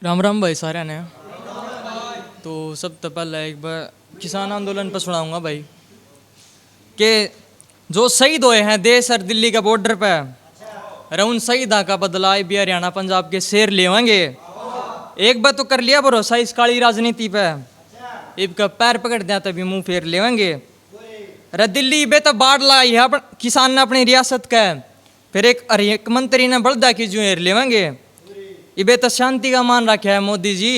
राम राम भाई सारे ने। तो सबसे पहले एक बार किसान आंदोलन पर सुनाऊंगा भाई कि जो शहीद हुए हैं देश और दिल्ली के बॉर्डर पे, अरे उन शहीदा का बदला भी हरियाणा पंजाब के शेर लेवांगे। एक बार तो कर लिया भरोसा इस काली राजनीति पे, इनका पैर पकड़ दिया तभी मुंह फेर लेवांगे। अरे दिल्ली बे तो बाढ़ लाई है किसान ने अपनी रियासत का, फिर एक मंत्री ने बलदा की जो हेर लेवांगे। इबे तो शांति का मान रखा है मोदी जी,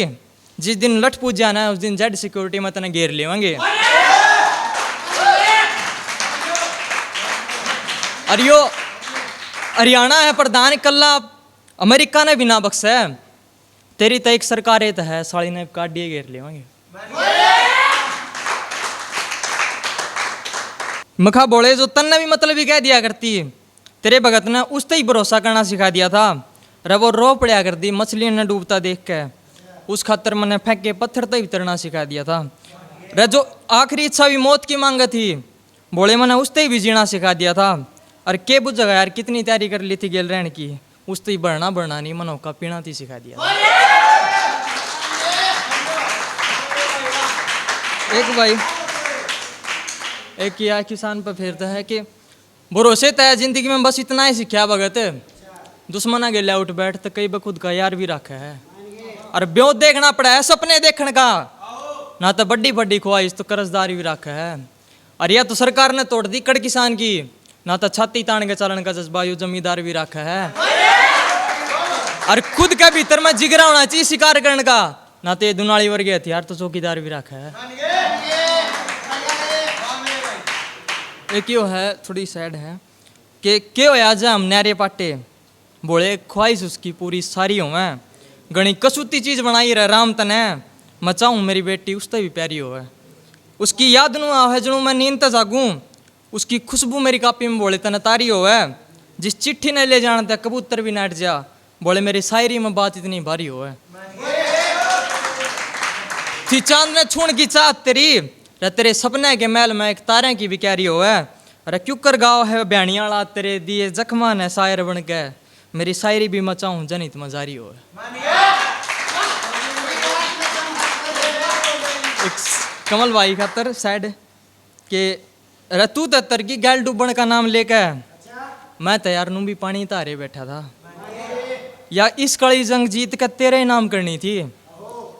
जिस दिन लठ पूज जाना है उस दिन जेड सिक्योरिटी में तना घेर लेवांगे। और यो हरियाणा है प्रधान कल्ला अमेरिका ने बिना बख्शा है, तेरी तो एक सरकार है साड़ी ने काट दिए घेर लेवांगे। मखा बोले जो तन्ने भी मतलब ही कह दिया करती, तेरे भगत ने उस ही भरोसा करना सिखा दिया था। रे वो रो पड़ा कर दी मछली ने डूबता देख के, उस खातर मैंने फेंक के पत्थर तक उतरना सिखा दिया था। रे जो आखिरी इच्छा भी मौत की मांग थी, बोले मैंने उस ही भी जीना सिखा दिया था। और के बुझेगा यार कितनी तैयारी कर ली थी गेल रहने की, उस ही बढ़ना बढ़ना नहीं मनो का पीना थी सिखा दिया। एक भाई एक किया किसान पर फेरता है कि भरोसे तय जिंदगी में बस इतना ही सीखा भगत, दुश्मना के उठ बैठ तो कई बखुद का यार भी रखा है। और ब्यों देखना पड़ा है सपने देखने का, ना तो बड्डी बड्डी ख्वाहिश तो कर्जदारी भी रखा है। और या तो सरकार ने तोड़ दी कड़ किसान की, ना तो छाती तान के चलन का जज्बा यू जमींदार भी रखा है। और खुद के भीतर में जिगरा होना चाहिए शिकार करने का, ना तो ये दुनाली वर्ग हथियार तो चौकीदार भी रखा है। एक यो है थोड़ी सैड है कि क्यों आज हम न्यारे पाटे, बोले ख्वाहिश उसकी पूरी सारी हो मैं, गणी कसूती चीज बनाई रहे राम तने, मैं चाहूँ मेरी बेटी उससे भी प्यारी हो। उसकी याद नू आवे जनू मैं नींद तक जागूं, उसकी खुशबू मेरी कापी में बोले तने तारी हो। जिस चिट्ठी ने ले जाना था कबूतर भी नाट जा, बोले मेरी शायरी में बात इतनी भारी हो। थी चांद ने छूण की चाहत तेरी, रे तेरे सपने के महल में एक तारे की भी क्यारी हो। अरे क्यों कर गाँव है ब्याणियाला तेरे दिए जख्मा ने शायर बन के, मेरी शायरी भी मचाऊं जनित मजारी हो। कमल भाई खातर सैड के रतू तर की गैल डूबन का नाम लेके, मैं तैयार नू भी पानी तारे बैठा था। या इस कड़ी जंग जीत कर तेरे नाम करनी थी,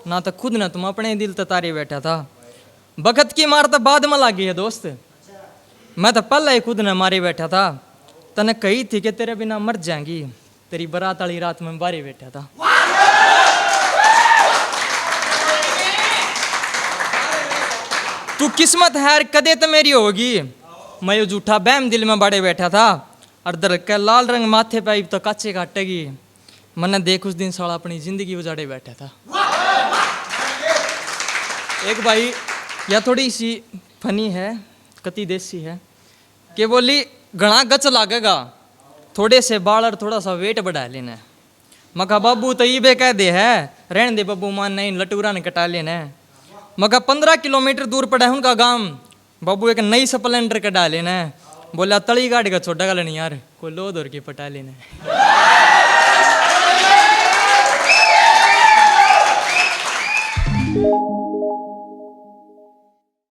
ना तो खुद ना तुम अपने दिल तारे बैठा था। बखत की मार तो बाद में लागी है दोस्त, मैं तो पहले ही खुद ने मारे बैठा था। तने कही थी कि तेरे बिना मर जाएंगी, तेरी बारात वाली रात में बारे बैठा था। तू किस्मत है कदे तो मेरी होगी, मैं यो झूठा बैम दिल में बड़े बैठा था। और दर के लाल रंग माथे पे तो काचे काटेगी, मैंने देख उस दिन साला अपनी जिंदगी उजाड़े बैठा था। एक भाई या थोड़ी सी फनी है कति देसी है कि बोली घना गच लागेगा, थोड़े से बाल और थोड़ा सा वेट बढ़ा लेना। मका बाबू तो ये कह दे है रहने दे बब्बू मान नहीं लटूरा ने कटा लेना। मका 15 किलोमीटर दूर पड़ा है उनका गांव, बाबू एक नई स्प्लेंडर कटा लेना। बोला तली गाड़ी का छोटा गल नहीं यार, कोई लो दौर की पटा लेना।